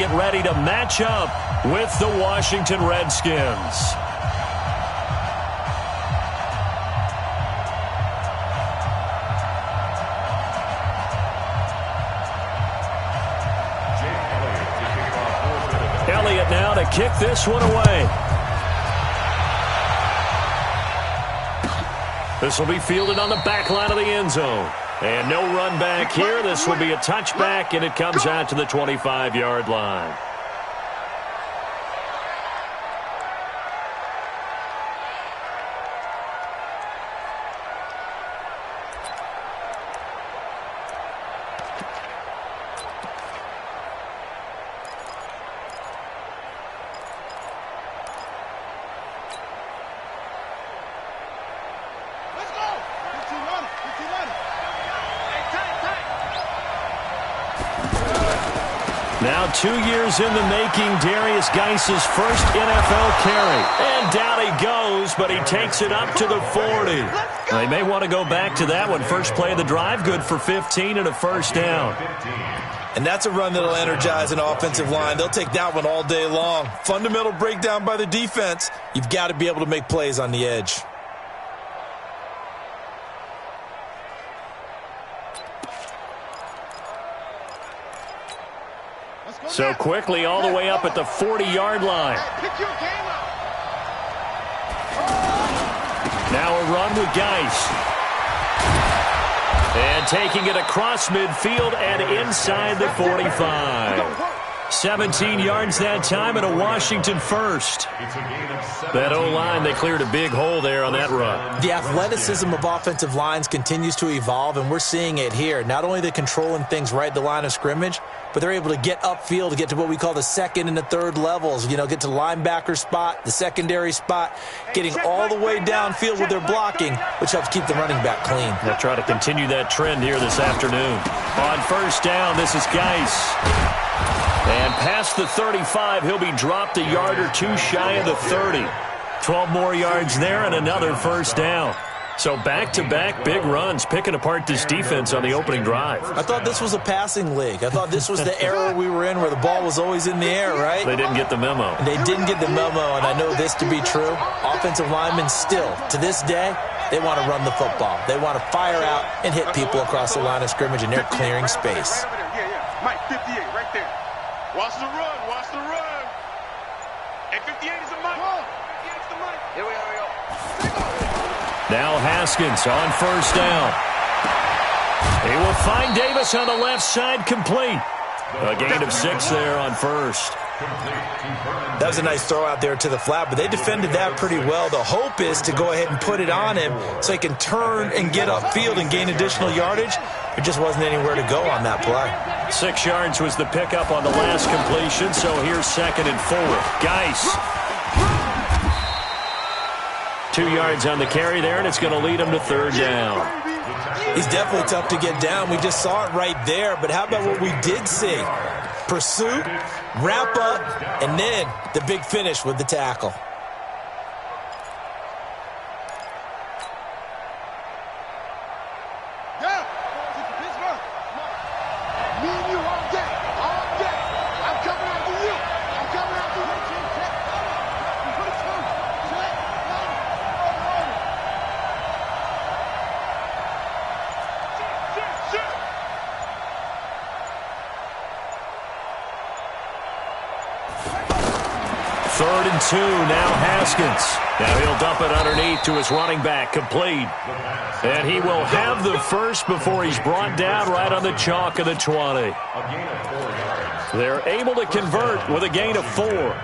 Get ready to match up with the Washington Redskins. Elliott now to kick this one away. This will be fielded on the back line of the end zone. And no run back here. This will be a touchback, and it comes out to the 25-yard line. Now 2 years in the making, Darius Geis's first NFL carry. And down he goes, but he takes it up to the 40. They may want to go back to that one. First play of the drive, good for 15 and a first down. And that's a run that'll energize an offensive line. They'll take that one all day long. Fundamental breakdown by the defense. You've got to be able to make plays on the edge. So quickly all the way up at the 40-yard line. Now a run with Geis. And taking it across midfield and inside the 45. 17 yards that time and a Washington first. That O-line, they cleared a big hole there on that run. The athleticism of offensive lines continues to evolve, and we're seeing it here. Not only they're controlling things right at the line of scrimmage, but they're able to get upfield to get to what we call the second and the third levels. You know, get to the linebacker spot, the secondary spot, getting all the way downfield with their blocking, which helps keep the running back clean. They'll try to continue that trend here this afternoon. On first down, this is Geis. And past the 35, he'll be dropped a yard or two shy of the 30. 12 more yards there and another first down. So back-to-back big runs, picking apart this defense on the opening drive. I thought this was a passing league. I thought this was the era we were in where the ball was always in the air, right? They didn't get the memo. And they didn't get the memo, and I know this to be true. Offensive linemen still, to this day, they want to run the football. They want to fire out and hit people across the line of scrimmage, and they're clearing space. Mike, 58, right there. Watch the run, watch the run. And 58 is the Mike. 58 is the Mike. Here we go. Now Haskins on first down. He will find Davis on the left side, complete. A gain of 6 there on first. That was a nice throw out there to the flat, but they defended that pretty well. The hope is to go ahead and put it on him so he can turn and get upfield and gain additional yardage. There just wasn't anywhere to go on that play. 6 yards was the pickup on the last completion, so here's 2nd and 4. Geis. 2 yards on the carry there, and it's going to lead him to 3rd down. He's definitely tough to get down. We just saw it right there, but how about what we did see? Pursuit, wrap up, and then the big finish with the tackle. Third and 2, now Haskins. Now he'll dump it underneath to his running back, complete. And he will have the first before he's brought down right on the chalk of the 20. They're able to convert with a gain of 4.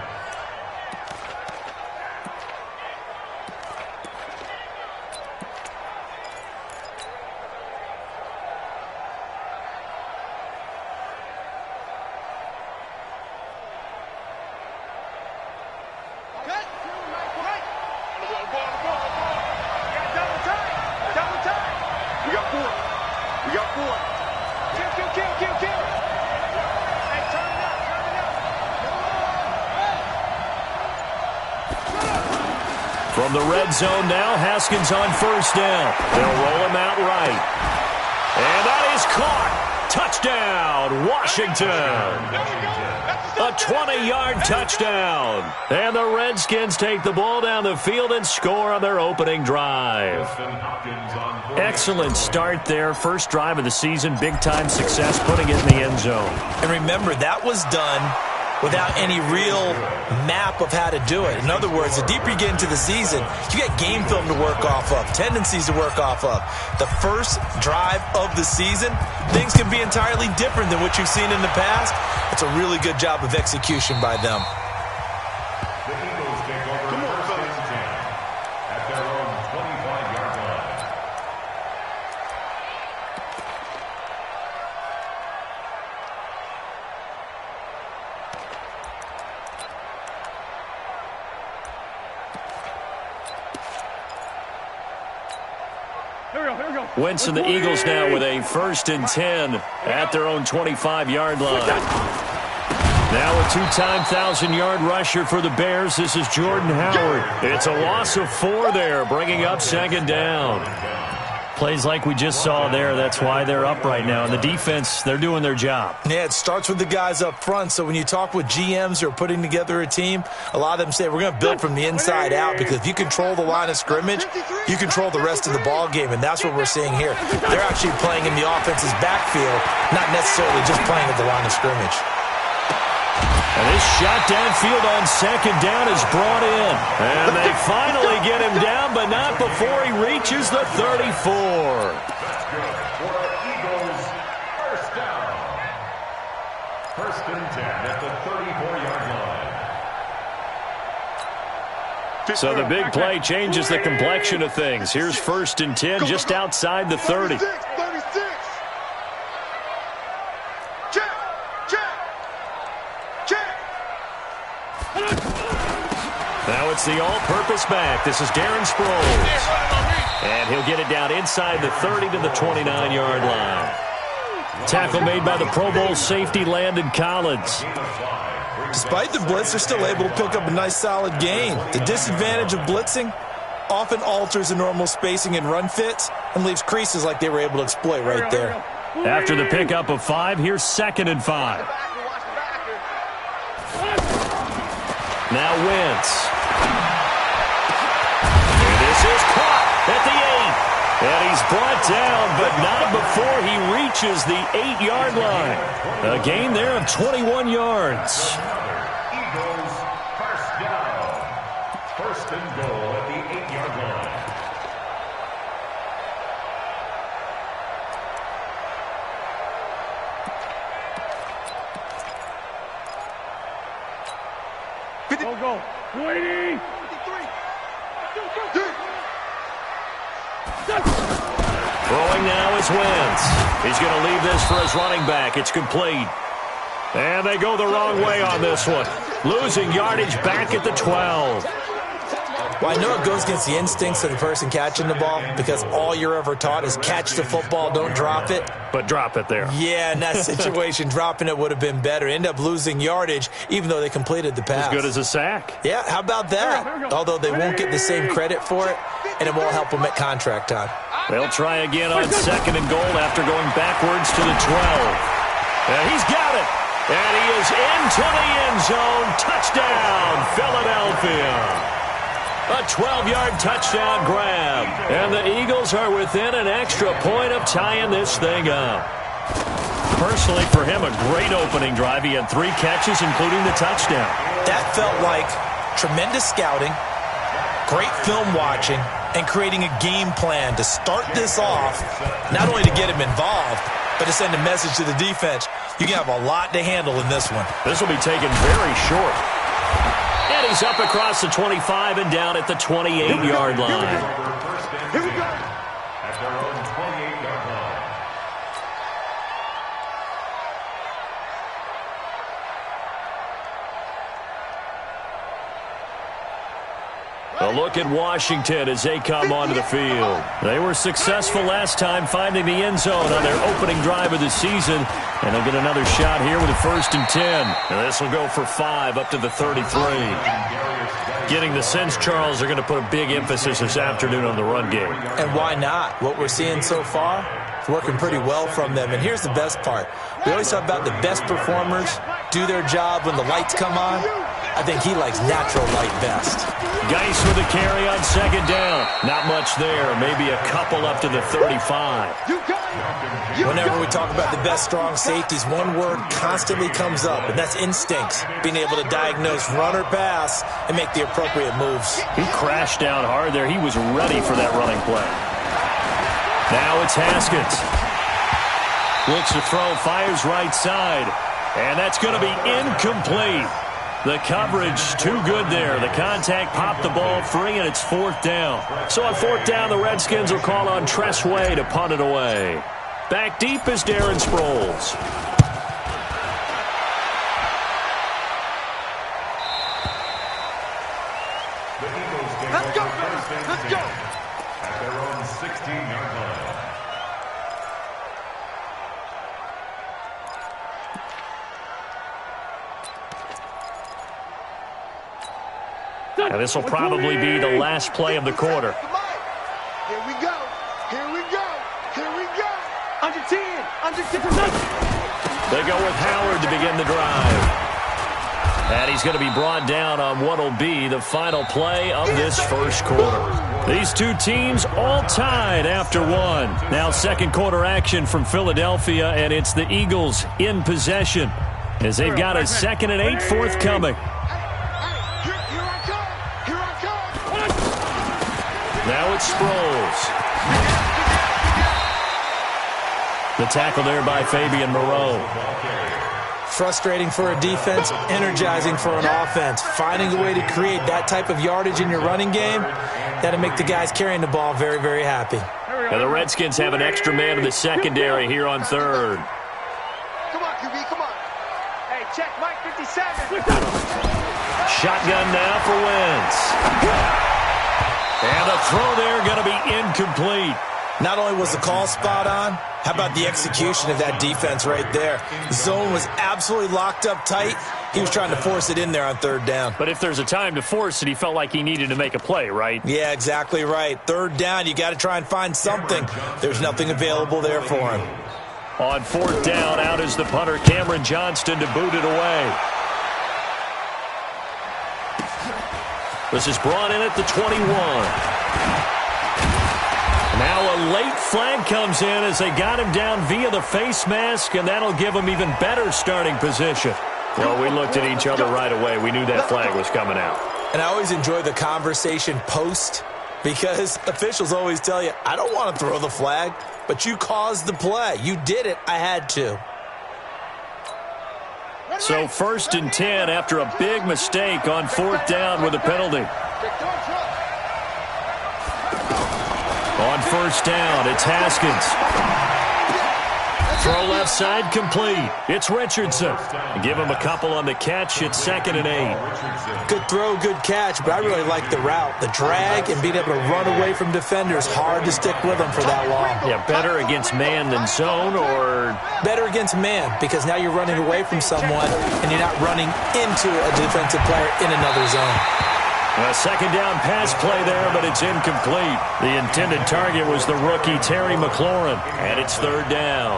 From the red zone now, Haskins on first down. They'll roll him out right. And that is caught. touchdown, Washington. A 20-yard touchdown. And the Redskins take the ball down the field and score on their opening drive. Excellent start there. First drive of the season. Big-time success putting it in the end zone. And remember, that was done without any real map of how to do it. In other words, the deeper you get into the season, you get game film to work off of, tendencies to work off of. The first drive of the season, things can be entirely different than what you've seen in the past. It's a really good job of execution by them. Wentz and the Eagles now with a 1st and 10 at their own 25-yard line. Now a two-time 1,000-yard rusher for the Bears. This is Jordan Howard. It's a loss of 4 there, bringing up 2nd down. Plays like we just saw there. That's why they're up right now. And the defense, they're doing their job. Yeah, it starts with the guys up front. So when you talk with GMs who are putting together a team, a lot of them say we're going to build from the inside out, because if you control the line of scrimmage, you control the rest of the ball game, and that's what we're seeing here. They're actually playing in the offense's backfield, not necessarily just playing at the line of scrimmage. And this shot downfield on 2nd down is brought in. And they finally get him down, but not before he reaches the 34. First down. 1st and 10 at the 34-yard line. So the big play changes the complexion of things. Here's 1st and 10 just outside the 30. 36. Now it's the all-purpose back. This is Darren Sproles. And he'll get it down inside the 30 to the 29-yard line. Tackle made by the Pro Bowl safety Landon Collins. Despite the blitz, they're still able to pick up a nice solid gain. The disadvantage of blitzing often alters the normal spacing and run fits and leaves creases like they were able to exploit right there. After the pickup of 5, here's 2nd and 5. Now Wentz. And this is caught at the 8. And he's brought down, but not before he reaches the 8-yard line. A gain there of 21 yards. Eagles first down. 1st and goal at the 8-yard line. Go. 280. 53. Throwing now is Wentz. He's going to leave this for his running back. It's complete. And they go the wrong way on this one. Losing yardage back at the 12. Well, I know it goes against the instincts of the person catching the ball, because all you're ever taught is catch the football, don't drop it. But drop it there. Yeah, in that situation, dropping it would have been better. End up losing yardage, even though they completed the pass. As good as a sack. Yeah, how about that? Although they won't get the same credit for it, and it won't help them at contract time. They'll try again on 2nd and goal after going backwards to the 12. And he's got it. And he is into the end zone. Touchdown, Philadelphia. A 12-yard touchdown grab. And the Eagles are within an extra point of tying this thing up. Personally, for him, a great opening drive. He had 3 catches, including the touchdown. That felt like tremendous scouting, great film watching, and creating a game plan to start this off, not only to get him involved, but to send a message to the defense. You can have a lot to handle in this one. This will be taken very short. And he's up across the 25 and down at the 28-yard line. Here we go. At their own 28-yard line. A look at Washington as they come onto the field. They were successful last time finding the end zone on their opening drive of the season. And they'll get another shot here with a 1st and 10. And this will go for 5 up to the 33. Getting the sense, Charles, they're going to put a big emphasis this afternoon on the run game. And why not? What we're seeing so far, working pretty well from them. And here's the best part. We always talk about the best performers do their job when the lights come on. I think he likes natural light best. Geis with a carry on second down. Not much there. Maybe a couple up to the 35. Whenever we talk about the best strong safeties, one word constantly comes up, and that's instincts. Being able to diagnose run or pass and make the appropriate moves. He crashed down hard there. He was ready for that running play. Now it's Haskins. Looks to throw, fires right side. And that's going to be incomplete. The coverage too good there. The contact popped the ball free, and it's fourth down. So on fourth down, the Redskins will call on Tressway to punt it away. Back deep is Darren Sproles. The Eagles take Let's go, over first and let's 10 go. at their own 16-yard line. And this will probably be the last play of the quarter. Here we go. Here we go. Here we go. Under 10. Under 10. They go with Howard to begin the drive. And he's going to be brought down on what will be the final play of this first quarter. These two teams all tied after one. Now second quarter action from Philadelphia, and it's the Eagles in possession as they've got a 2nd and 8 forthcoming. Now it's Sproles. The tackle there by Fabian Moreau. Frustrating for a defense, energizing for an offense. Finding a way to create that type of yardage in your running game, that'll make the guys carrying the ball very, very happy. And the Redskins have an extra man in the secondary here on third. Come on, QB, come on. Hey, check Mike 57. Shotgun now for Wentz. And the throw there going to be incomplete. Not only was the call spot on, how about the execution of that defense right there? The zone was absolutely locked up tight. He was trying to force it in there on third down. But if there's a time to force it, he felt like he needed to make a play, right? Yeah, exactly right. Third down, you got to try and find something. There's nothing available there for him. On fourth down, out is the punter, Cameron Johnston, to boot it away. This is brought in at the 21. Now a late flag comes in as they got him down via the face mask, and that'll give him even better starting position. Well, we looked at each other right away. We knew that flag was coming out. And I always enjoy the conversation post because officials always tell you, I don't want to throw the flag, but you caused the play. You did it. I had to. So 1st and 10 after a big mistake on fourth down with a penalty. On first down, it's Haskins. Throw left side complete. It's Richardson. Give him a couple on the catch. It's 2nd and 8. Good throw, good catch, but I really like the route. The drag and being able to run away from defenders. Hard to stick with them for that long. Yeah, better against man than zone, or? Better against man, because now you're running away from someone and you're not running into a defensive player in another zone. A second down pass play there, but it's incomplete. The intended target was the rookie Terry McLaurin, and it's third down.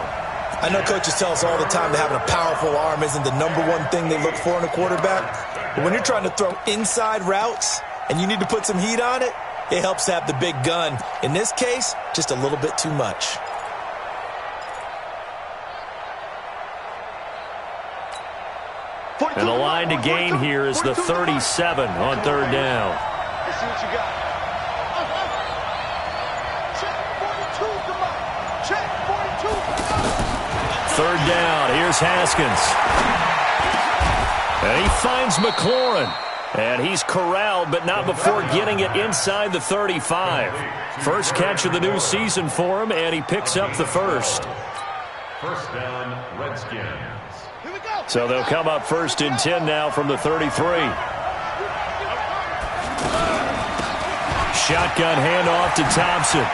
I know coaches tell us all the time that having a powerful arm isn't the number one thing they look for in a quarterback. But when you're trying to throw inside routes and you need to put some heat on it, it helps to have the big gun. In this case, just a little bit too much. And the line to gain here is the 37 on third down. Let's see what you got. Check 42, come on. Check 42. Third down, here's Haskins. And he finds McLaurin. And he's corralled, but not before getting it inside the 35. First catch of the new season for him, and he picks up the first. First down, Redskins. So they'll come up 1st and 10 now from the 33. Shotgun handoff to Thompson.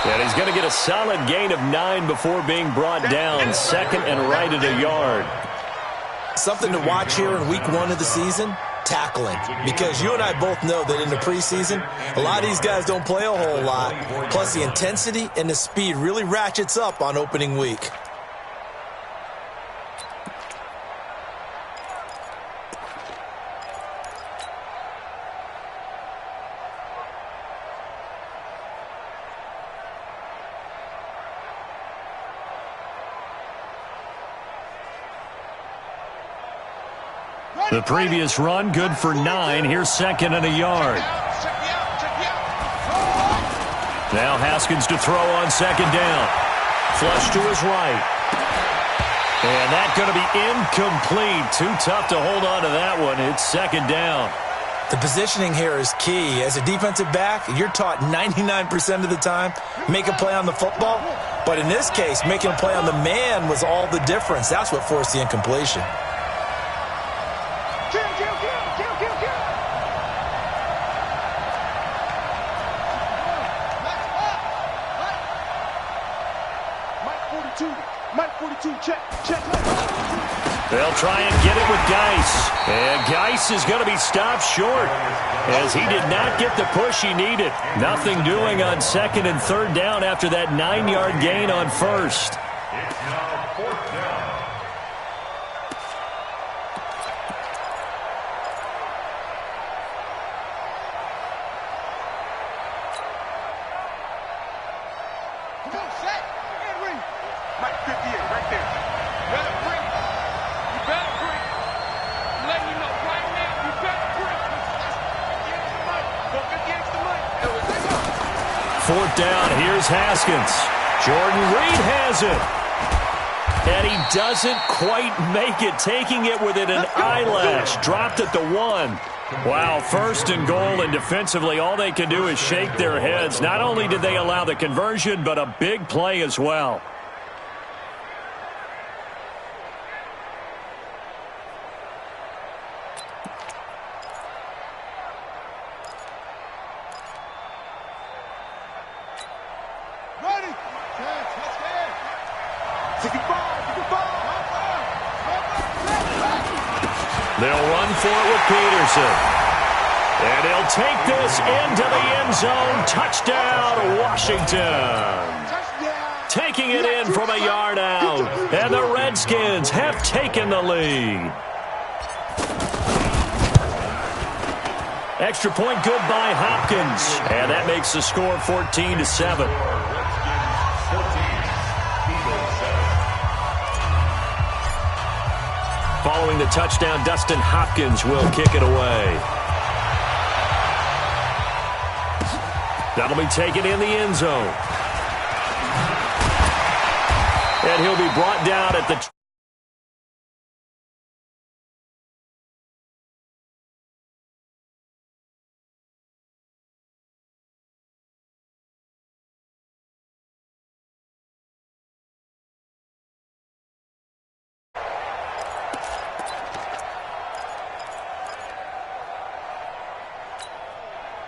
And he's going to get a solid gain of 9 before being brought down. 2nd and right at a yard. Something to watch here in week 1 of the season. tackling. Because you and I both know that in the preseason, a lot of these guys don't play a whole lot. Plus, the intensity and the speed really ratchets up on opening week. The previous run, good for 9. Here's second and a yard. Now Haskins to throw on second down. Flush to his right. And that's going to be incomplete. Too tough to hold on to that one. It's second down. The positioning here is key. As a defensive back, you're taught 99% of the time, make a play on the football. But in this case, making a play on the man was all the difference. That's what forced the incompletion. Mike 42, check. They'll try and get it with Geis. And Geis is going to be stopped short as he did not get the push he needed. Nothing doing on second and third down after that 9-yard gain on first. It's now fourth down. Mike 58, right there. Better break. You better break. I'm letting you know right now, you better break. 58's the mic. Go 58's the mic. There we go. Fourth down, here's Haskins. Jordan Reed has it. And he doesn't quite make it, taking it within an eyelash. Dropped at the 1. Wow, first and goal, and defensively all they can do is shake their heads. Not only did they allow the conversion, but a big play as well. Ready. They'll run for it with Peterson. And he'll take this into the end zone. Touchdown, Washington. Taking it in from a yard out. And the Redskins have taken the lead. Extra point good by Hopkins. And that makes the score 14-7. Following the touchdown, Dustin Hopkins will kick it away. That'll be taken in the end zone. And he'll be brought down at the...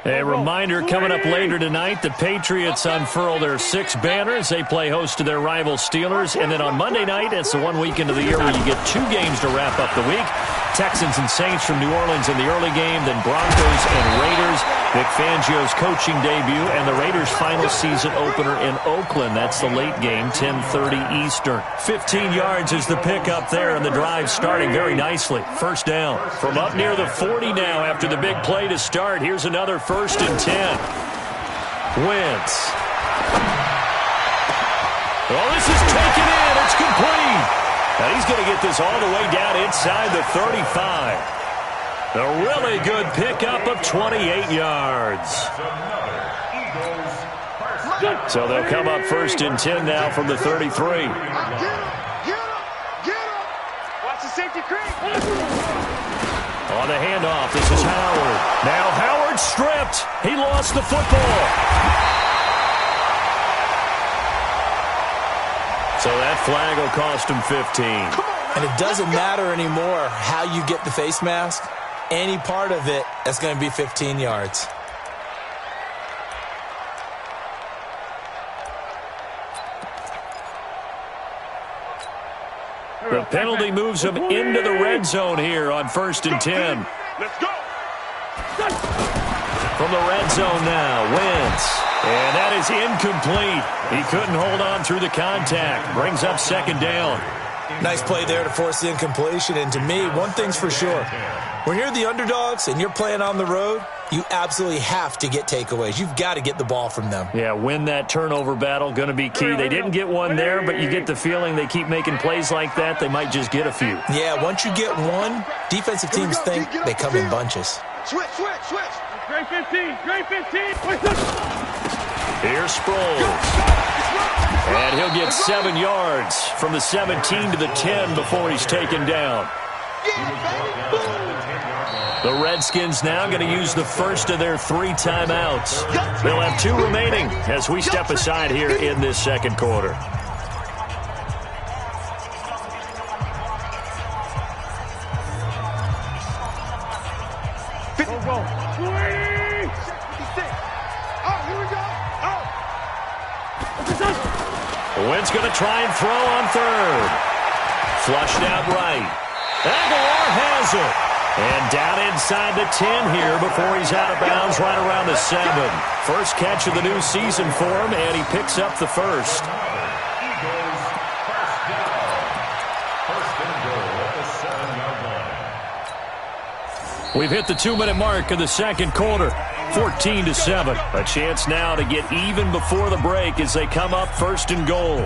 A reminder, coming up later tonight, the Patriots unfurl their 6 banners. They play host to their rival Steelers. And then on Monday night, it's the one weekend of the year where you get 2 games to wrap up the week. Texans and Saints from New Orleans in the early game, then Broncos and Raiders. Vic Fangio's coaching debut and the Raiders' final season opener in Oakland. That's the late game, 10:30 Eastern. 15 yards is the pickup there, and the drive starting very nicely. First down from up near the 40 now after the big play to start. Here's another 1st and 10. Wentz. Oh, this is taken in. It's complete. Now he's going to get this all the way down inside the 35. A really good pickup of 28 yards. So they'll come up 1st and 10 now from the 33. Get him. Watch the safety creep. On the handoff, this is Howard. Now Howard stripped. He lost the football. So that flag will cost him 15. And it doesn't matter anymore how you get the face mask. Any part of it, that's going to be 15 yards. The penalty moves him into the red zone here on 1st and 10. Let's go. From the red zone now, Wentz. And that is incomplete. He couldn't hold on through the contact. Brings up second down. Nice play there to force the incompletion. And to me, one thing's for sure. When you're the underdogs and you're playing on the road, you absolutely have to get takeaways. You've got to get the ball from them. Yeah, win that turnover battle, going to be key. They didn't get one there, but you get the feeling they keep making plays like that, they might just get a few. Yeah, once you get one, defensive teams think they come in bunches. Switch. Great 15. Here's Sproles. And he'll get 7 yards from the 17 to the 10 before he's taken down. The Redskins now going to use the first of their 3 timeouts. They'll have 2 remaining as we step aside here in this second quarter. Wentz going to try and throw on third. Flushed out right. Aguilar has it. And down inside the 10 here before he's out of bounds right around the 7. First catch of the new season for him, and he picks up the first. Eagles, first down. First and goal at the 7-yard line. We've hit the 2-minute mark of the second quarter. 14-7. A chance now to get even before the break as they come up first and goal.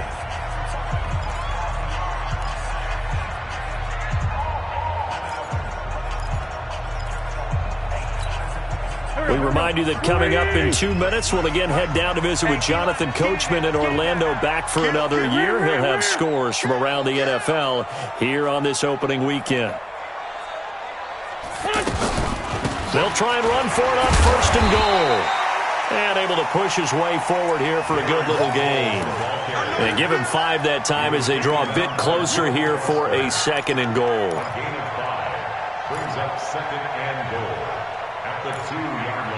We remind you that coming up in 2 minutes, we'll again head down to visit with Jonathan Coachman in Orlando, back for another year. He'll have scores from around the NFL here on this opening weekend. They'll try and run for it on first and goal. And able to push his way forward here for a good little gain. And give him 5 that time as they draw a bit closer here for a second and goal. Gain of 5 brings up second and goal at the 2-yard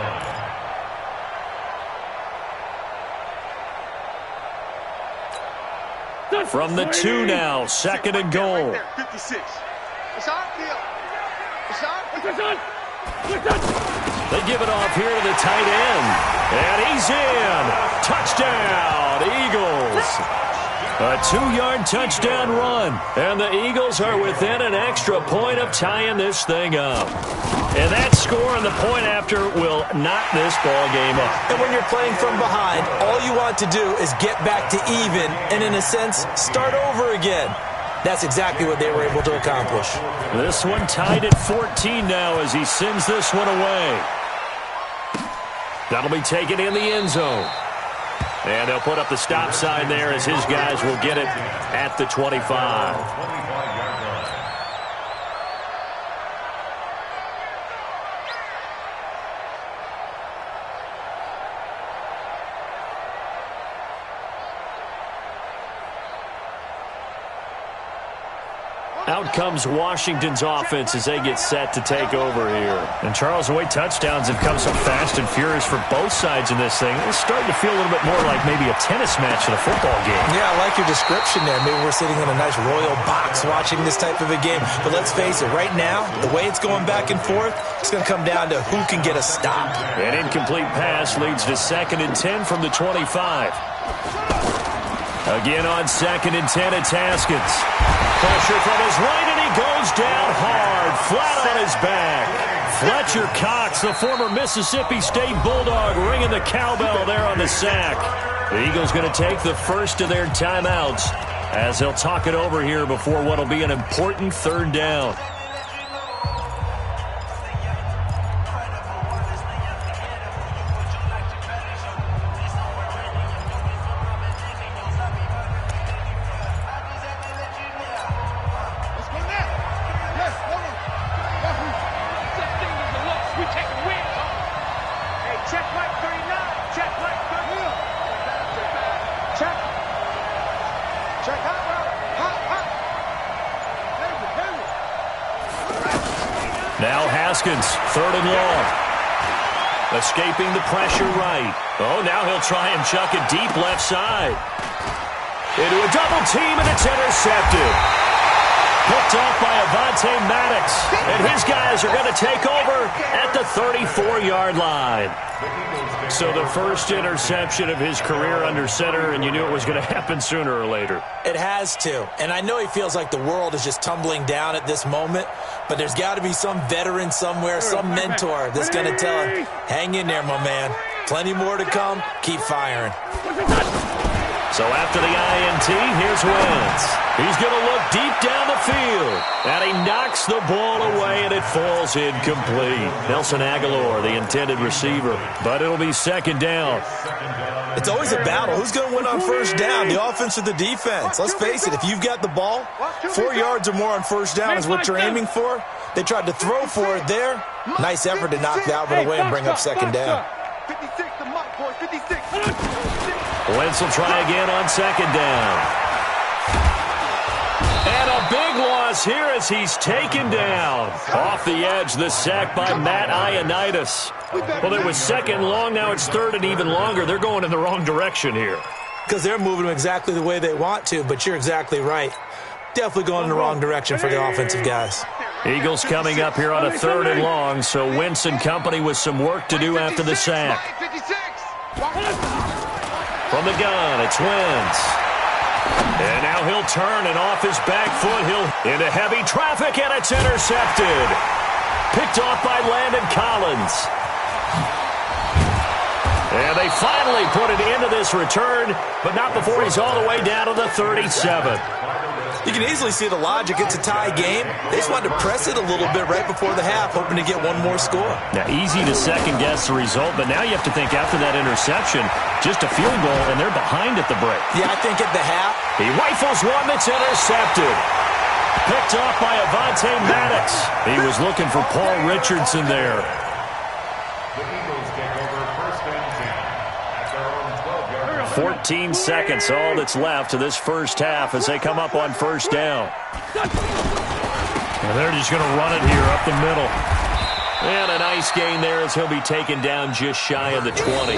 line. From the 2 now, second and goal. 56. It's on field. It's on. They give it off here to the tight end. And he's in. Touchdown, Eagles. A 2-yard touchdown run. And the Eagles are within an extra point of tying this thing up. And that score and the point after will knock this ball game up. And when you're playing from behind, all you want to do is get back to even and, in a sense, start over again. That's exactly what they were able to accomplish. This one tied at 14 now as he sends this one away. That'll be taken in the end zone. And they'll put up the stop sign there as his guys will get it at the 25. Out comes Washington's offense as they get set to take over here. And Charles, the way touchdowns have come so fast and furious for both sides in this thing, it's starting to feel a little bit more like maybe a tennis match in a football game. Yeah, I like your description there. Maybe we're sitting in a nice royal box watching this type of a game. But let's face it, right now, the way it's going back and forth, it's going to come down to who can get a stop. An incomplete pass leads to 2nd and 10 from the 25. Again on 2nd and 10, it's Haskins. Pressure from his right, and he goes down hard, flat on his back. Fletcher Cox, the former Mississippi State Bulldog, ringing the cowbell there on the sack. The Eagles going to take the first of their timeouts as they'll talk it over here before what will be an important 3rd down. Now Haskins, 3rd and long. Escaping the pressure right. Oh, now he'll try and chuck it deep left side. Into a double team, and it's intercepted. Picked off by Avonte Maddox. And his guys are going to take over at the 34-yard line. So the first interception of his career under center, and you knew it was going to happen sooner or later. It has to. And I know he feels like the world is just tumbling down at this moment, but there's got to be some veteran somewhere, some mentor that's going to tell him, hang in there, my man. Plenty more to come. Keep firing. So after the INT, here's Wentz. He's going to look deep down the field. And he knocks the ball away, and it falls incomplete. Nelson Aguilar, the intended receiver. But it'll be second down. It's always a battle. Who's going to win on first down, the offense or the defense? Let's face it, if you've got the ball, 4 yards or more on first down is what you're aiming for. They tried to throw for it there. Nice effort to knock that one away and bring up second down. 56 to Mike, boys, 56. Wentz will try again on second down. And a big loss here as he's taken down. Off the edge, the sack by Matt Ioannidis. Well, it was second long, now it's third and even longer. They're going in the wrong direction here. Because they're moving them exactly the way they want to, but you're exactly right. Definitely going in the wrong direction for the offensive guys. Eagles coming up here on a third and long, so Wentz and company with some work to do after the sack. From the gun, it's Wentz. And now he'll turn, and off his back foot, he'll into heavy traffic, and it's intercepted. Picked off by Landon Collins. And they finally put it into this return, but not before he's all the way down to the 37. You can easily see the logic. It's a tie game. They just wanted to press it a little bit right before the half, hoping to get one more score. Now, easy to second-guess the result, but now you have to think after that interception, just a field goal, and they're behind at the break. Yeah, I think at the half. He rifles one that's intercepted. Picked off by Avonte Maddox. He was looking for Paul Richardson there. 14 seconds, all that's left of this first half as they come up on first down. And they're just going to run it here up the middle. And a nice gain there as he'll be taken down just shy of the 20.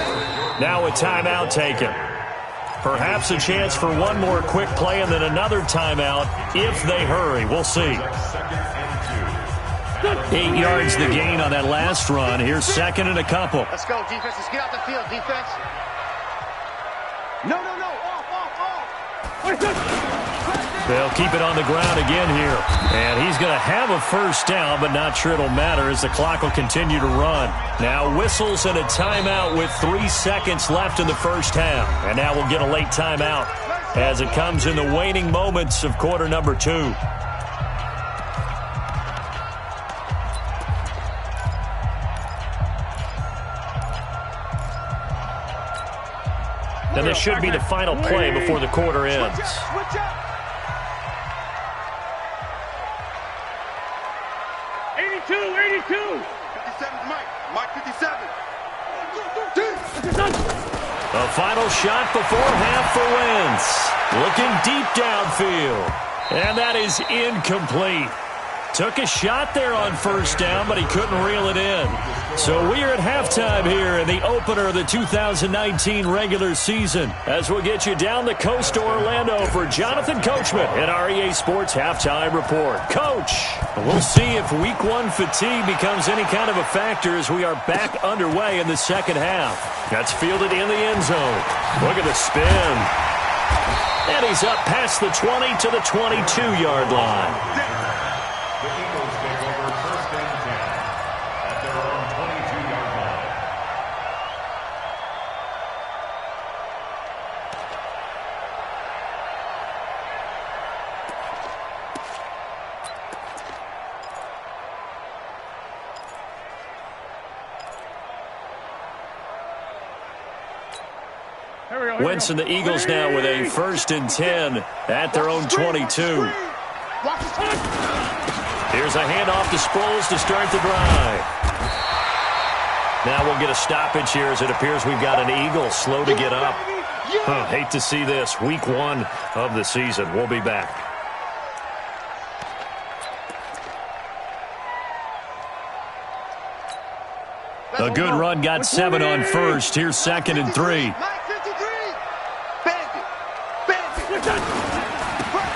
Now a timeout taken. Perhaps a chance for one more quick play and then another timeout if they hurry. We'll see. 8 yards the gain on that last run. Here's second and a couple. Let's go, defense. Let's get out the field, defense. No, off. They'll keep it on the ground again here. And he's going to have a first down, but not sure it'll matter as the clock will continue to run. Now whistles and a timeout with 3 seconds left in the first half. And now we'll get a late timeout as it comes in the waning moments of quarter number 2. And this should be the final play before the quarter ends. Switch up. 82. 57 Mike. Mike 57. A final shot before half for Wentz. Looking deep downfield. And that is incomplete. Took a shot there on first down, but he couldn't reel it in. So we are at halftime here in the opener of the 2019 regular season as we'll get you down the coast to Orlando for Jonathan Coachman at our EA Sports Halftime Report. Coach, we'll see if Week 1 fatigue becomes any kind of a factor as we are back underway in the second half. That's fielded in the end zone. Look at the spin. And he's up past the 20 to the 22-yard line. Wentz and the Eagles now with a 1st and 10 at their own 22. Here's a handoff to Sproles to start the drive. Now we'll get a stoppage here as it appears we've got an Eagle slow to get up. Hate to see this. Week 1 of the season. We'll be back. A good run, got 7 on first. Here's 2nd and 3.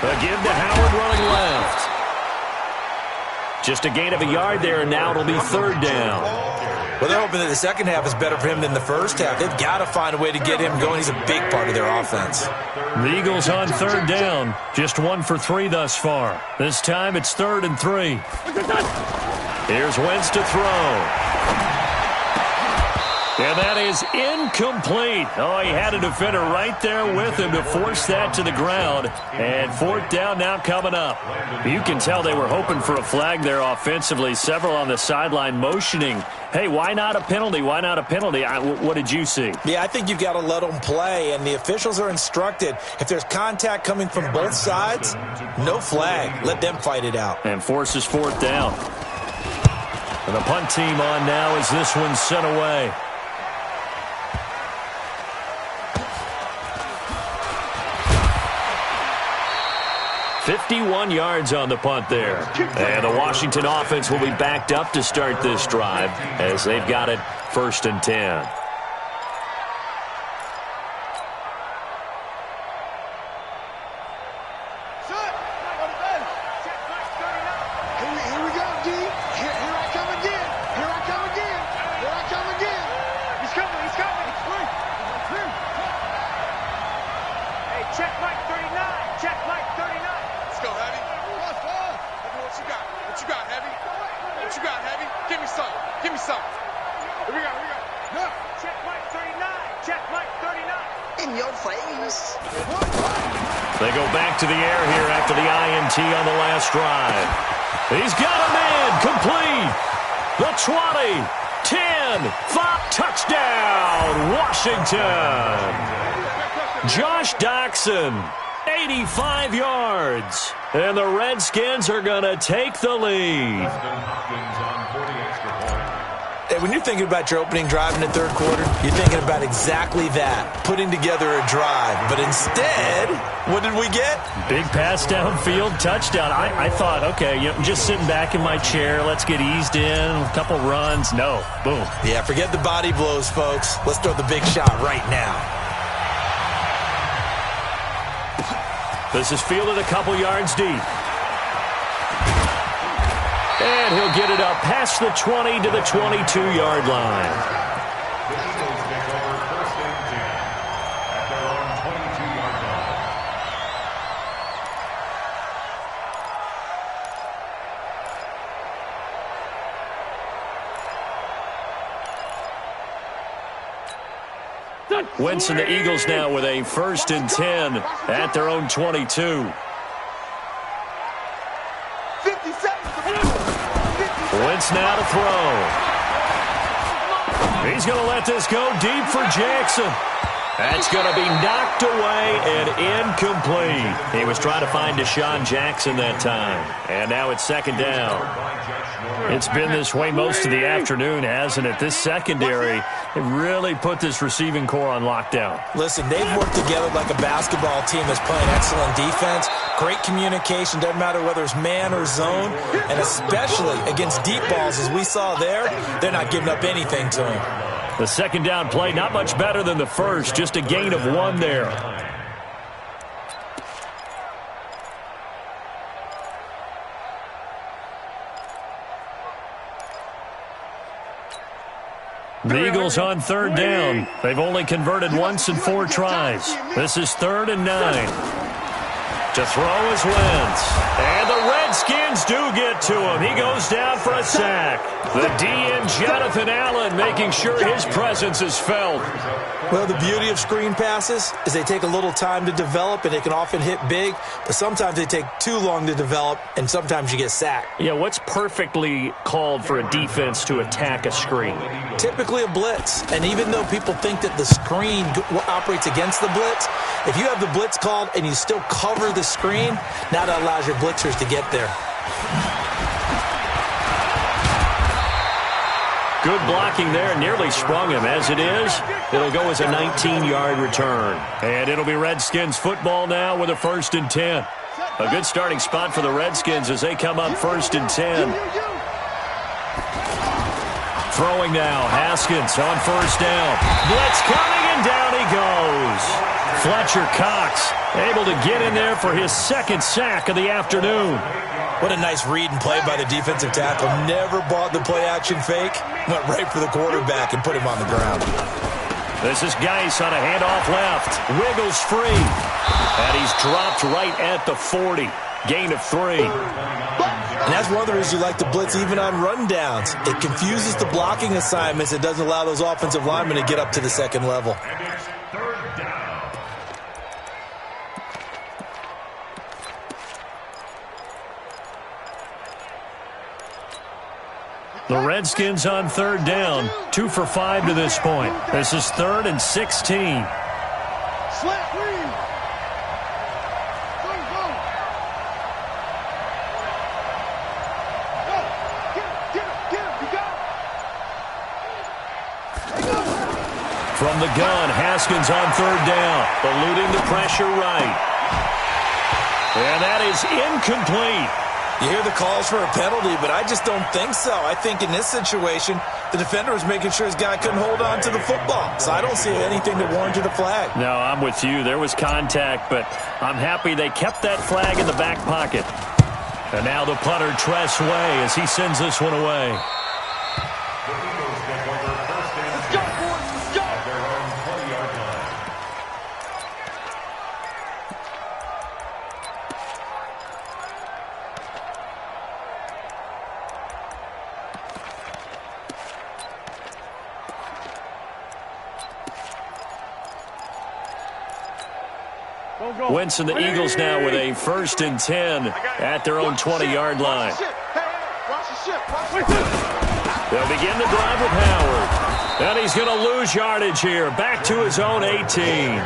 A give to Howard running left. Just a gain of a yard there, and now it'll be third down. Well, they're hoping that the second half is better for him than the first half. They've got to find a way to get him going. He's a big part of their offense. The Eagles on third down. Just 1 for 3 thus far. This time it's 3rd and 3. Here's Wentz to throw. And that is incomplete. Oh, he had a defender right there with him to force that to the ground. And 4th down now coming up. You can tell they were hoping for a flag there offensively. Several on the sideline motioning. Hey, why not a penalty? Why not a penalty? What did you see? Yeah, I think you've got to let them play, and the officials are instructed. If there's contact coming from both sides, no flag. Let them fight it out. And forces 4th down. And the punt team on now as this one's sent away. 51 yards on the punt there. And the Washington offense will be backed up to start this drive as they've got it 1st and 10. They go back to the air here after the INT on the last drive. He's got a man complete. The 20, 10, 5, touchdown, Washington. Josh Doxson, 85 yards. And the Redskins are going to take the lead. When you're thinking about your opening drive in the third quarter, you're thinking about exactly that, putting together a drive. But instead, what did we get? Big pass downfield, touchdown. I thought, okay, just sitting back in my chair, let's get eased in, a couple runs. No, boom. Yeah, forget the body blows, folks. Let's throw the big shot right now. This is fielded a couple yards deep. And he'll get it up past the 20 to the 22-yard line. The Eagles take over 1st and 10 at their own 22-yard line. Wentz and the Eagles now with a 1st and 10 at their own 22. Wentz now to throw. He's going to let this go deep for Jackson. That's going to be knocked away and incomplete. He was trying to find Deshaun Jackson that time. And now it's 2nd down. It's been this way most of the afternoon, hasn't it? This secondary, it really put this receiving core on lockdown. Listen, they've worked together like a basketball team that's playing excellent defense. Great communication, doesn't matter whether it's man or zone. And especially against deep balls, as we saw there, they're not giving up anything to him. The 2nd down play, not much better than the first, just a gain of 1 there. The Eagles on 3rd down. They've only converted once in 4 tries. This is 3rd and 9. To throw is Wentz. And the Redskins do get to him. He goes down for a sack. The DN, Jonathan Allen, making sure his presence is felt. Well, the beauty of screen passes is they take a little time to develop, and they can often hit big, but sometimes they take too long to develop, and sometimes you get sacked. Yeah, what's perfectly called for a defense to attack a screen? Typically a blitz, and even though people think that the screen operates against the blitz, if you have the blitz called and you still cover the screen, now that allows your blitzers to get there. Good blocking there, nearly sprung him. As it is, it'll go as a 19-yard return. And it'll be Redskins football now with a 1st and 10. A good starting spot for the Redskins as they come up 1st and 10. Throwing now, Haskins on 1st down. Blitz coming, and down he goes. Fletcher Cox able to get in there for his 2nd sack of the afternoon. What a nice read and play by the defensive tackle. Never bought the play-action fake. Went right for the quarterback and put him on the ground. This is Geis on a handoff left. Wiggles free. And he's dropped right at the 40. Gain of 3. And that's one of the reasons you like to blitz even on rundowns. It confuses the blocking assignments. It doesn't allow those offensive linemen to get up to the second level. And it's third down. The Redskins on third down. 2 for 5 to this point. This is 3rd and 16. Slant read. Go, go. Go. Get him. You got it. From the gun, Haskins on third down. Eluding the pressure right. And that is incomplete. You hear the calls for a penalty, but I just don't think so. I think in this situation, the defender was making sure his guy couldn't hold on to the football. So I don't see anything that warranted a flag. No, I'm with you. There was contact, but I'm happy they kept that flag in the back pocket. And now the punter, Tress Way, as he sends this one away. The Eagles get over first and Let's go, boys. Let's go. at their own 20-yard line. Wentz and the Eagles now with a 1st and 10 at their own 20-yard line. Watch the ship. They'll begin the drive with Howard. And he's going to lose yardage here. Back to his own 18.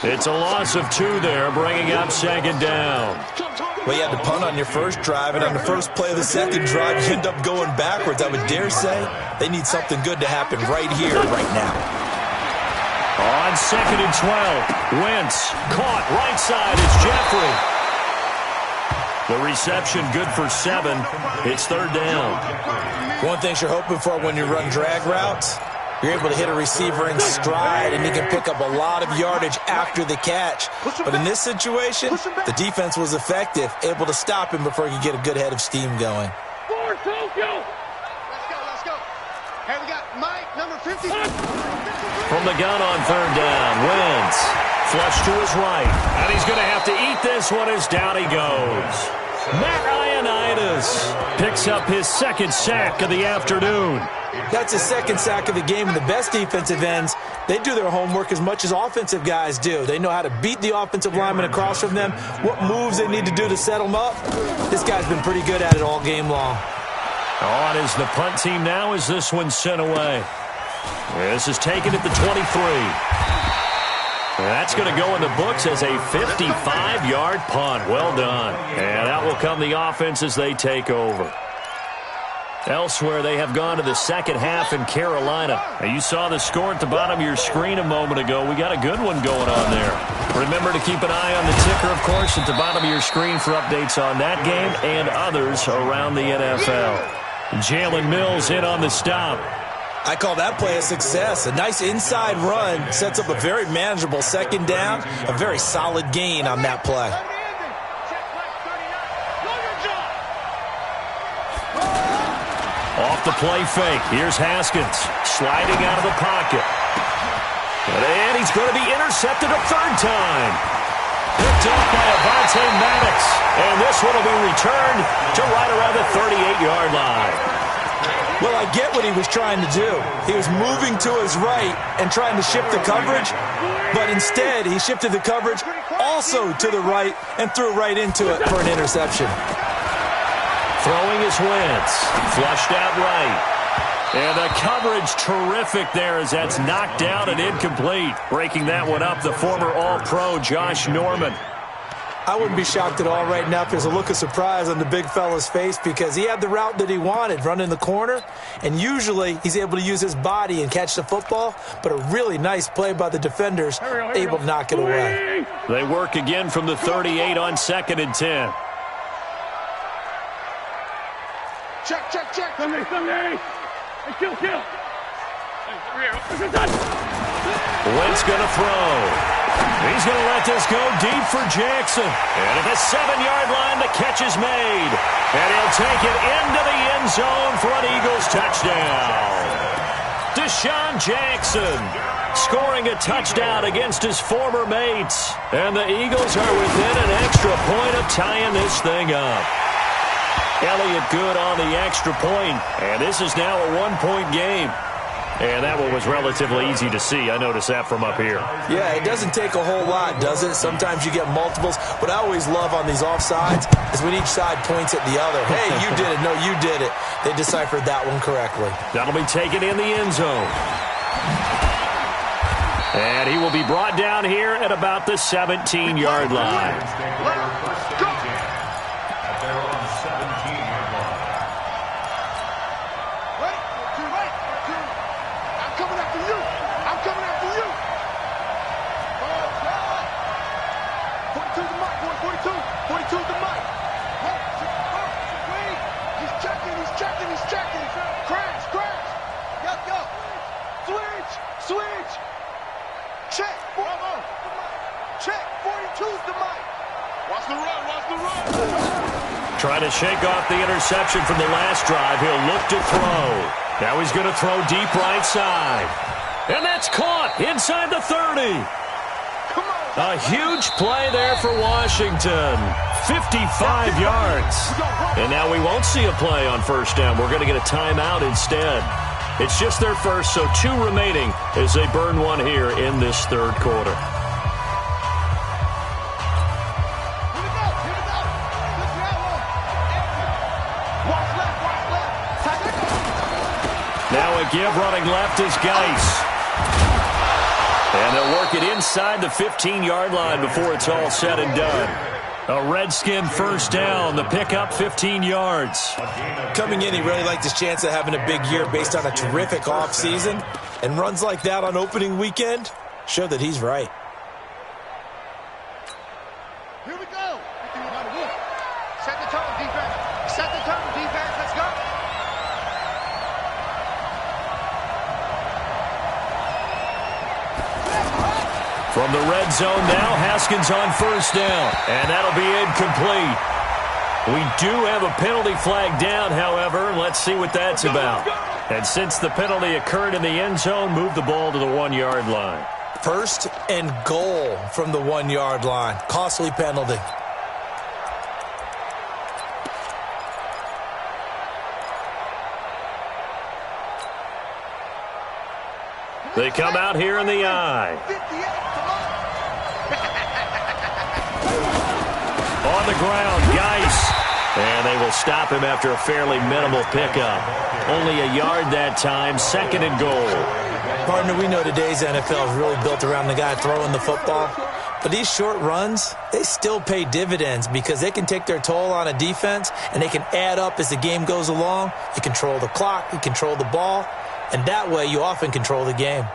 It's a loss of 2 there, bringing up 2nd down. Well, you had to punt on your first drive, and on the first play of the second drive, you end up going backwards. I would dare say they need something good to happen right here, right now. On 2nd and 12, Wentz caught right side. It's Jeffrey. The reception good for 7. It's 3rd down. One thing you're hoping for when you run drag routes, you're able to hit a receiver in stride, and he can pick up a lot of yardage after the catch. But in this situation, the defense was effective, able to stop him before he could get a good head of steam going. Let's go. Hey, we got Mike, number 50. From the gun on 3rd down, Wentz flush to his right. And he's going to have to eat this one as down he goes. Matt Ioannidis picks up his 2nd sack of the afternoon. That's his 2nd sack of the game, and the best defensive ends, they do their homework as much as offensive guys do. They know how to beat the offensive lineman across from them, what moves they need to do to set them up. This guy's been pretty good at it all game long. On is the punt team now as this one's sent away. This is taken at the 23. That's going to go in the books as a 55-yard punt. Well done. And out will come the offense as they take over. Elsewhere, they have gone to the second half in Carolina. Now, you saw the score at the bottom of your screen a moment ago. We got a good one going on there. Remember to keep an eye on the ticker, of course, at the bottom of your screen for updates on that game and others around the NFL. Jalen Mills in on the stop. I call that play a success. A nice inside run sets up a very manageable 2nd down, a very solid gain on that play. Off the play fake. Here's Haskins sliding out of the pocket. And he's going to be intercepted a 3rd time. Picked up by Avonte Maddox. And this one will be returned to right around the 38-yard line. Well, I get what he was trying to do. He was moving to his right and trying to shift the coverage, but instead he shifted the coverage also to the right and threw right into it for an interception. Throwing his Wentz. Flushed out right. And the coverage terrific there as that's knocked down and incomplete. Breaking that one up, the former All-Pro Josh Norman. I wouldn't be shocked at all right now if there's a look of surprise on the big fella's face because he had the route that he wanted, running the corner, and usually he's able to use his body and catch the football, but a really nice play by the defenders, able to knock it away. They work again from the 38 on 2nd and 10. Check. Sunday. Hey, kill. Wentz going to throw. He's going to let this go deep for Jackson. And at the 7-yard line, the catch is made. And he'll take it into the end zone for an Eagles touchdown. Deshaun Jackson scoring a touchdown against his former mates. And the Eagles are within an extra point of tying this thing up. Elliott good on the extra point. And this is now a 1-point game. And that one was relatively easy to see. I noticed that from up here. Yeah, it doesn't take a whole lot, does it? Sometimes you get multiples. What I always love on these offsides is when each side points at the other. Hey, you did it. No, you did it. They deciphered that one correctly. That'll be taken in the end zone. And he will be brought down here at about the 17-yard line. Switch! Check! Check! 42's the mic! Watch the run! Watch the run! Trying to shake off the interception from the last drive. He'll look to throw. Now he's going to throw deep right side. And that's caught inside the 30. A huge play there for Washington. 55 yards. And now we won't see a play on first down. We're going to get a timeout instead. It's just their first, so 2 remaining as they burn one here in this third quarter. Now a give running left is Geis. And they'll work it inside the 15-yard line before it's all said and done. A Redskin first down, the pickup 15 yards. Coming in, he really liked his chance of having a big year based on a terrific offseason. And runs like that on opening weekend show that he's right. Here we go. Set the tone, defense. Set the tone, defense. Let's go. From the red zone now, Haskins on first down. And that'll be incomplete. We do have a penalty flag down, however. Let's see what that's about. And since the penalty occurred in the end zone, move the ball to the 1-yard line. First and goal from the 1-yard line. Costly penalty. They come out here in the eye. On the ground, Geis. And they will stop him after a fairly minimal pickup. Only a yard that time, second and goal. Partner, we know today's NFL is really built around the guy throwing the football. But these short runs, they still pay dividends because they can take their toll on a defense and they can add up as the game goes along. You control the clock, you control the ball, and that way you often control the game.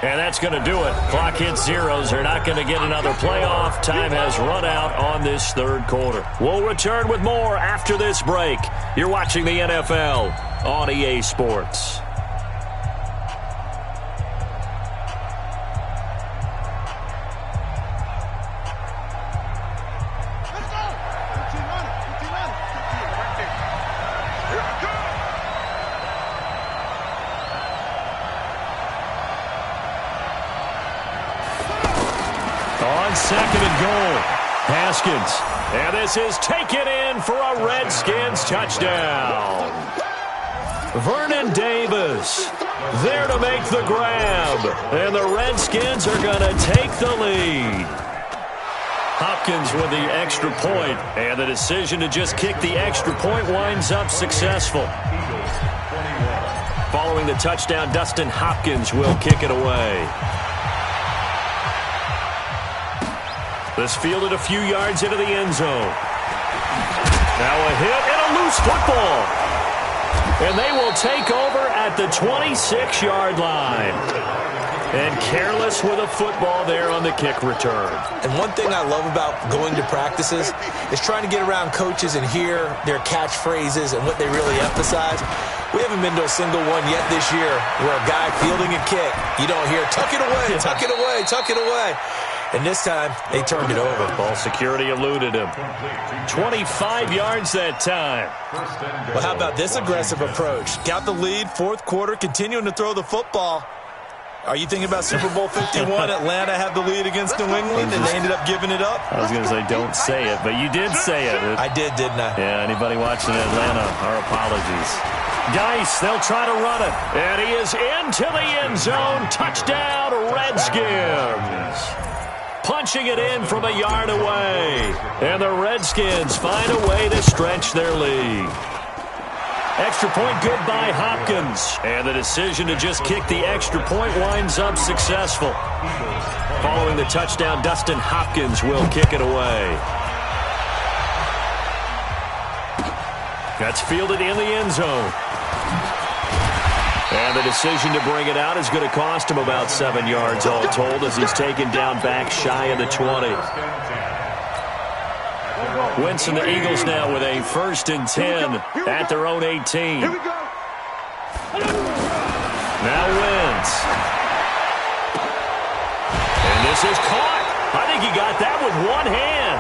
And that's going to do it. Clock hits zeros. They're not going to get another playoff. Time has run out on this third quarter. We'll return with more after this break. You're watching the NFL on EA Sports. Second and goal. Haskins. And this is taken in for a Redskins touchdown. Vernon Davis there to make the grab. And the Redskins are going to take the lead. Hopkins with the extra point. And the decision to just kick the extra point winds up successful. Following the touchdown, Dustin Hopkins will kick it away. This fielded a few yards into the end zone. Now a hit and a loose football. And they will take over at the 26-yard line. And careless with a football there on the kick return. And one thing I love about going to practices is trying to get around coaches and hear their catchphrases and what they really emphasize. We haven't been to a single one yet this year where a guy fielding a kick, you don't hear, tuck it away, tuck it away, tuck it away. And this time, they turned it over. Ball security eluded him. 25 yards that time. Well, how about this aggressive approach? Got the lead, fourth quarter, continuing to throw the football. Are you thinking about Super Bowl 51? Atlanta had the lead against New England, and they ended up giving it up? I was going to say, don't say it, but you did say it. I did, didn't I? Yeah, anybody watching Atlanta, our apologies. Geis, they'll try to run it. And he is into the end zone. Touchdown, Redskins. Punching it in from a yard away. And the Redskins find a way to stretch their lead. Extra point good by Hopkins. And the decision to just kick the extra point winds up successful. Following the touchdown, Dustin Hopkins will kick it away. That's fielded in the end zone. And the decision to bring it out is going to cost him about 7 yards all told as he's taken down back shy of the 20. Wentz and the Eagles now with a 1st and 10 at their own 18. Here we go. Now Wentz. And this is caught. I think he got that with one hand.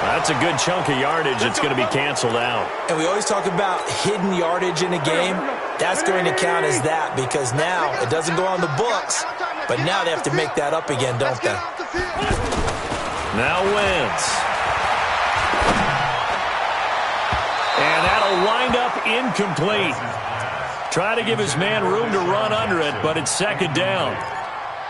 That's a good chunk of yardage that's going to be canceled out. And we always talk about hidden yardage in a game. That's going to count as that because now it doesn't go on the books, but now they have to make that up again, don't they? Now Wentz. And that'll wind up incomplete. Try to give his man room to run under it, but it's 2nd down.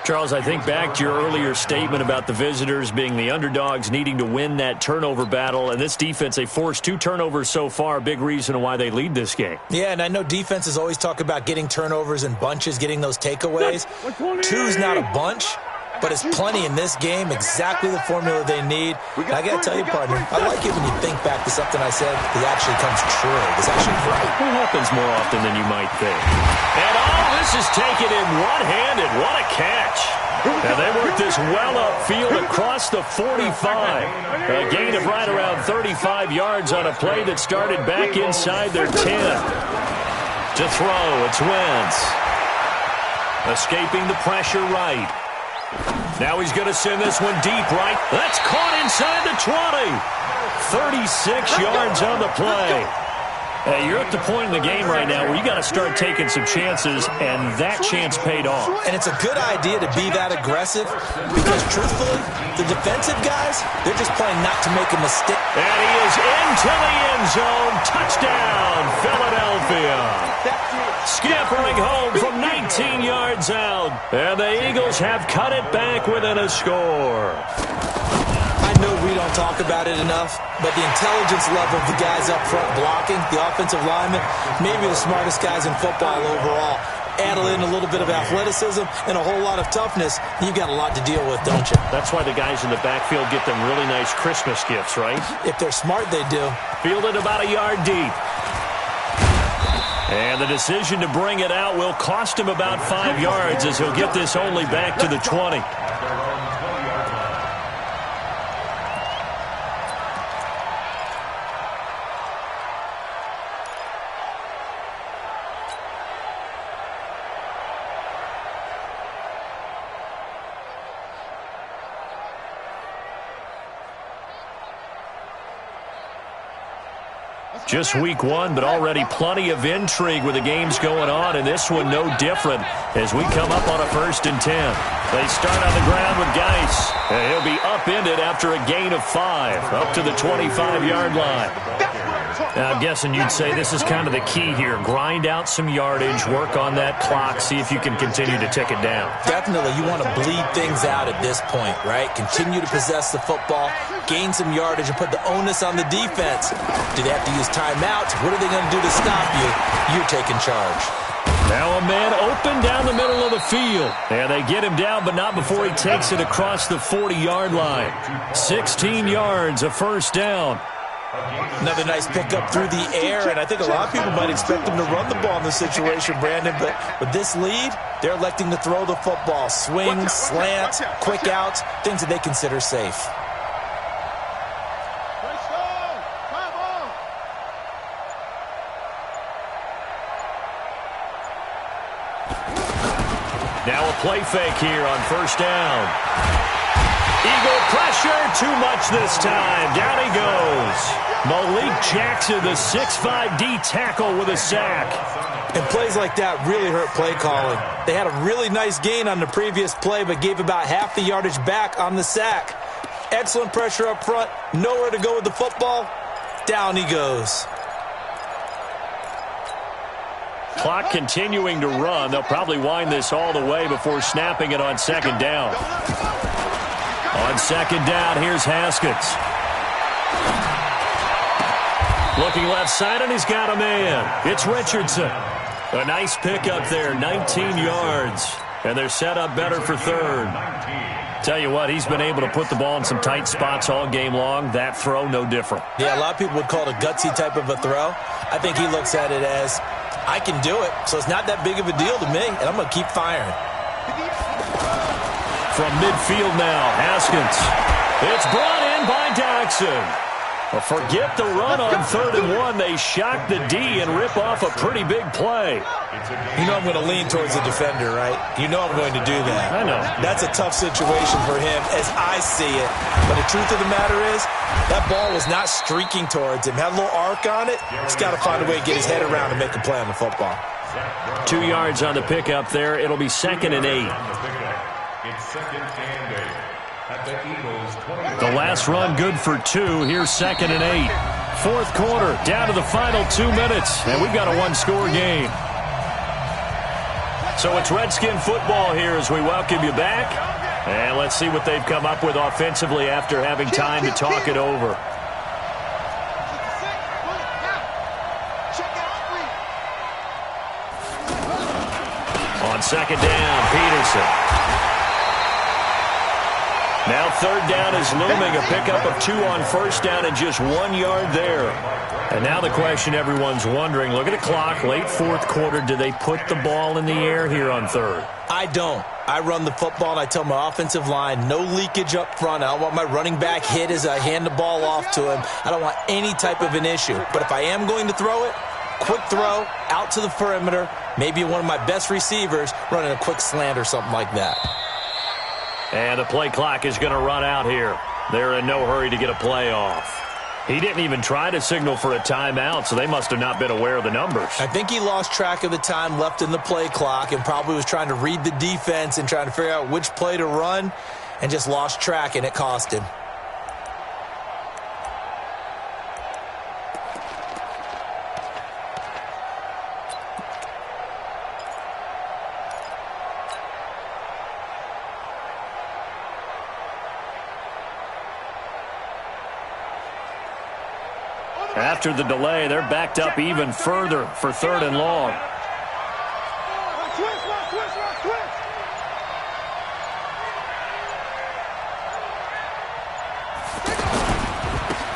Charles, I think back to your earlier statement about the visitors being the underdogs needing to win that turnover battle. And this defense, they forced 2 turnovers so far. Big reason why they lead this game. Yeah, and I know defenses always talk about getting turnovers in bunches, getting those takeaways. 2's not a bunch, but it's plenty in this game, exactly the formula they need. And I got to tell you, partner, I like it when you think back to something I said that actually comes true. It's actually right. It happens more often than you might think. And this is taken in one-handed. What a catch. And they work this well upfield across the 45. A gain of right around 35 yards on a play that started back inside their 10. To throw, it's Wentz. Escaping the pressure right. Now he's going to send this one deep right. That's caught inside the 20. 36 yards on the play. Hey, you're at the point in the game right now where you got to start taking some chances, and that chance paid off. And it's a good idea to be that aggressive because, truthfully, the defensive guys, they're just playing not to make a mistake. And he is into the end zone. Touchdown, Philadelphia. Scampering home from 19 yards out. And the Eagles have cut it back within a score. I know we don't talk about it enough, but the intelligence level of the guys up front blocking, the offensive linemen, maybe the smartest guys in football overall. Add in a little bit of athleticism and a whole lot of toughness, you've got a lot to deal with, don't you? That's why the guys in the backfield get them really nice Christmas gifts, right? If they're smart, they do. Fielded about a yard deep. And the decision to bring it out will cost him about 5 yards as he'll get this only back to the 20. Just week 1, but already plenty of intrigue with the games going on, and this one no different as we come up on a 1st and 10. They start on the ground with Geis, and he'll be upended after a gain of 5, up to the 25-yard line. Now, I'm guessing you'd say this is kind of the key here. Grind out some yardage, work on that clock, see if you can continue to tick it down. Definitely, you want to bleed things out at this point, right? Continue to possess the football, gain some yardage, and put the onus on the defense. Do they have to use timeouts? What are they going to do to stop you? You're taking charge. Now a man open down the middle of the field. And they get him down, but not before he takes it across the 40-yard line. 16 yards, a 1st down. Another nice pickup through the air, and I think a lot of people might expect him to run the ball in this situation, Brandon, but with this lead, they're electing to throw the football. Swings, slants, quick outs, things that they consider safe. Now a play fake here on first down. Eagle pressure, too much this time. Down he goes. Malik Jackson, the 6'5" D tackle with a sack. And plays like that really hurt play calling. They had a really nice gain on the previous play, but gave about half the yardage back on the sack. Excellent pressure up front. Nowhere to go with the football. Down he goes. Clock continuing to run. They'll probably wind this all the way before snapping it on second down. On second down, here's Haskins. Looking left side, and he's got a man. It's Richardson. A nice pickup there, 19 yards. And they're set up better for third. Tell you what, he's been able to put the ball in some tight spots all game long. That throw, no different. Yeah, a lot of people would call it a gutsy type of a throw. I think he looks at it as, I can do it, so it's not that big of a deal to me, and I'm going to keep firing. From midfield now, Haskins. It's brought in by Jackson. Well, forget the run on 3rd and 1. They shock the D and rip off a pretty big play. You know I'm going to lean towards the defender, right? You know I'm going to do that. I know. That's a tough situation for him as I see it. But the truth of the matter is, that ball was not streaking towards him. Had a little arc on it. He's got to find a way to get his head around and make a play on the football. 2 yards on the pickup there. It'll be 2nd and 8. It's 2nd and 8 at the Eagles' 20. The last run good for 2. Here's 2nd and 8. 4th quarter, down to the final 2 minutes, and we've got a one-score game. So it's Redskin football here as we welcome you back. And let's see what they've come up with offensively after having time to talk it over. On second down, Peterson. Now 3rd down is looming, a pickup of 2 on 1st down and just 1 yard there. And now the question everyone's wondering, look at the clock, late 4th quarter, do they put the ball in the air here on 3rd? I don't. I run the football, and I tell my offensive line, no leakage up front. I don't want my running back hit as I hand the ball off to him. I don't want any type of an issue. But if I am going to throw it, quick throw, out to the perimeter, maybe one of my best receivers running a quick slant or something like that. And the play clock is going to run out here. They're in no hurry to get a play off. He didn't even try to signal for a timeout, so they must have not been aware of the numbers. I think he lost track of the time left in the play clock and probably was trying to read the defense and trying to figure out which play to run and just lost track, and it cost him. After the delay, they're backed up even further for 3rd and long.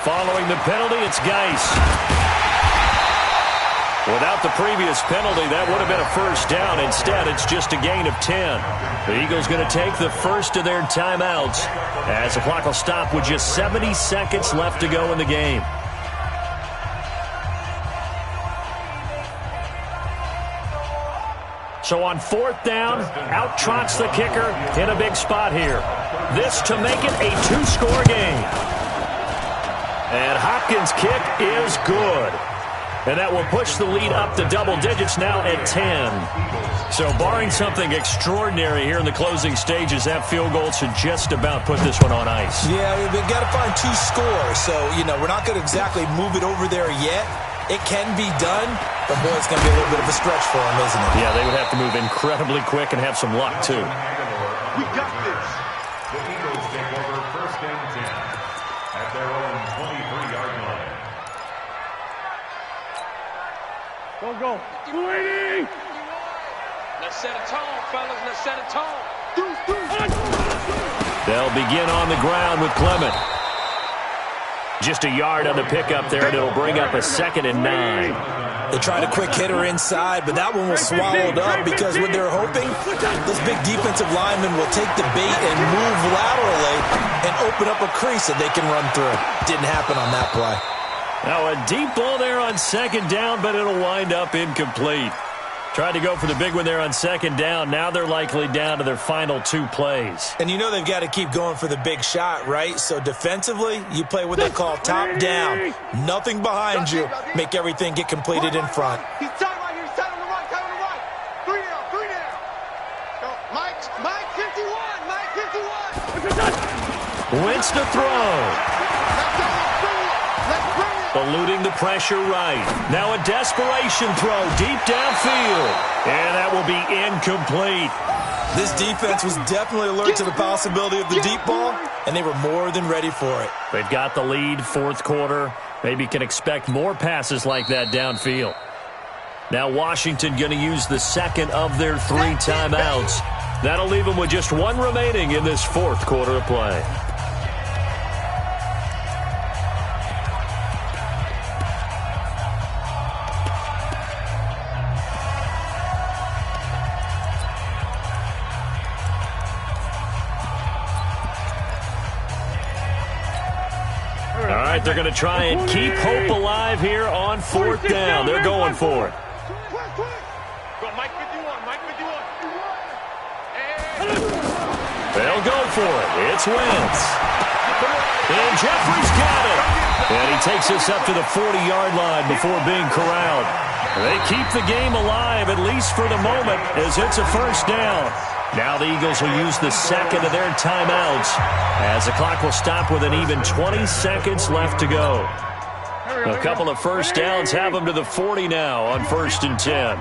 Following the penalty, it's Geis. Without the previous penalty, that would have been a 1st down. Instead, it's just a gain of 10. The Eagles going to take the first of their timeouts as the clock will stop with just 70 seconds left to go in the game. So on 4th down, out trots the kicker in a big spot here. This to make it a 2-score game. And Hopkins' kick is good. And that will push the lead up to double digits now at 10. So barring something extraordinary here in the closing stages, that field goal should just about put this one on ice. Yeah, we've got to find 2 scores. So, we're not going to exactly move it over there yet. It can be done, but boy, it's going to be a little bit of a stretch for them, isn't it? Yeah, they would have to move incredibly quick and have some luck, too. We got this. The Eagles take over 1st and 10 at their own 23-yard line. Go. Waiting. Let's set a tone, fellas. Let's set a tone. They'll begin on the ground with Clement. Just a yard on the pickup there, and it'll bring up a 2nd and 9. They tried a quick hitter inside, but that one was swallowed up because what they're hoping, this big defensive lineman will take the bait and move laterally and open up a crease that they can run through. Didn't happen on that play. Now a deep ball there on 2nd down, but it'll wind up incomplete. Tried to go for the big one there on 2nd down. Now they're likely down to their final 2 plays. And you know they've got to keep going for the big shot, right? So defensively, you play what they call top down. Nothing behind you. Make everything get completed in front. He's tight right here. He's tight on the right. Tight on the right. 3 down. 3 down. Go. Mike 51. Mike 51. Wentz to throw. Let's bring it. Eluding the pressure right. Now a desperation throw deep downfield. And that will be incomplete. This defense was definitely alert to the possibility of the deep ball, and they were more than ready for it. They've got the lead, 4th quarter. Maybe can expect more passes like that downfield. Now Washington going to use the 2nd of their 3 timeouts. That'll leave them with just 1 remaining in this 4th quarter of play. All right, they're going to try and keep hope alive here on 4th down. They're going for it. Go, Mike 51. Mike 51. They'll go for it. It's Wentz. And Jeffrey's got it. And he takes us up to the 40-yard line before being corralled. They keep the game alive, at least for the moment, as it's a 1st down. Now the Eagles will use the 2nd of their timeouts as the clock will stop with an even 20 seconds left to go. A couple of 1st downs have them to the 40 now on 1st and 10.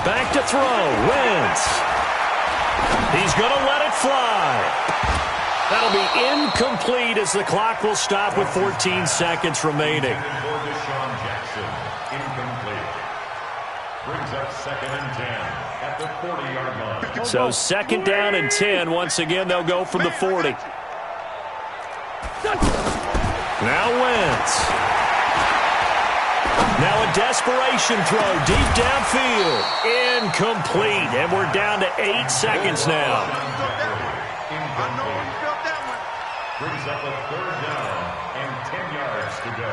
Back to throw. Wentz. He's going to let it fly. That'll be incomplete as the clock will stop with 14 seconds remaining. Brings up 2nd and 10 at the 40-yard line. So 2nd down and 10. Once again, they'll go from the 40. Now Wentz. Now a desperation throw deep downfield. Incomplete. And we're down to 8 seconds now. Brings up a 3rd down and 10 yards to go.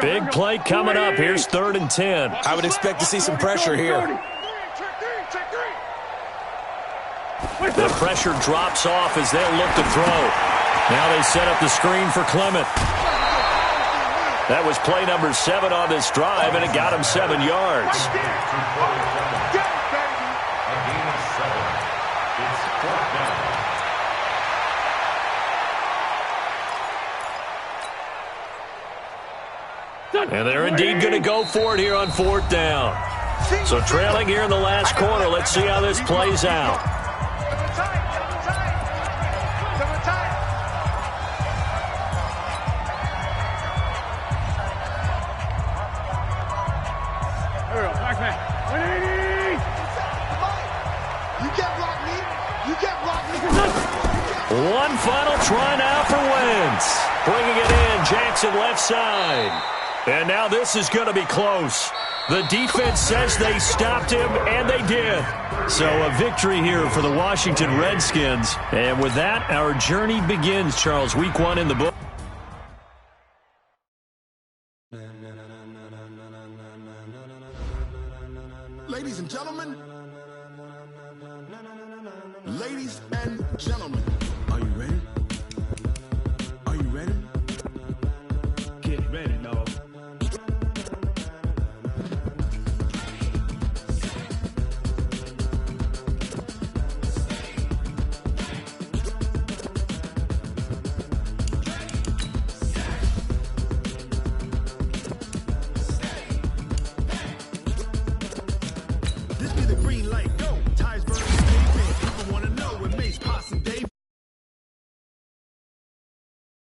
Big play coming up. Here's 3rd and 10. I would expect to see some pressure here. The pressure drops off as they'll look to throw. Now they set up the screen for Clement. That was play number 7 on this drive, and it got him 7 yards. A gain of 7. It's 4th down. And they're indeed going to go for it here on 4th down. So trailing here in the last quarter. Let's see how this plays out. One final try now for Wentz. Bringing it in, Jackson left side. And now this is going to be close. The defense says they stopped him, and they did. So a victory here for the Washington Redskins. And with that, our journey begins, Charles. Week 1 in the book. Ladies and gentlemen,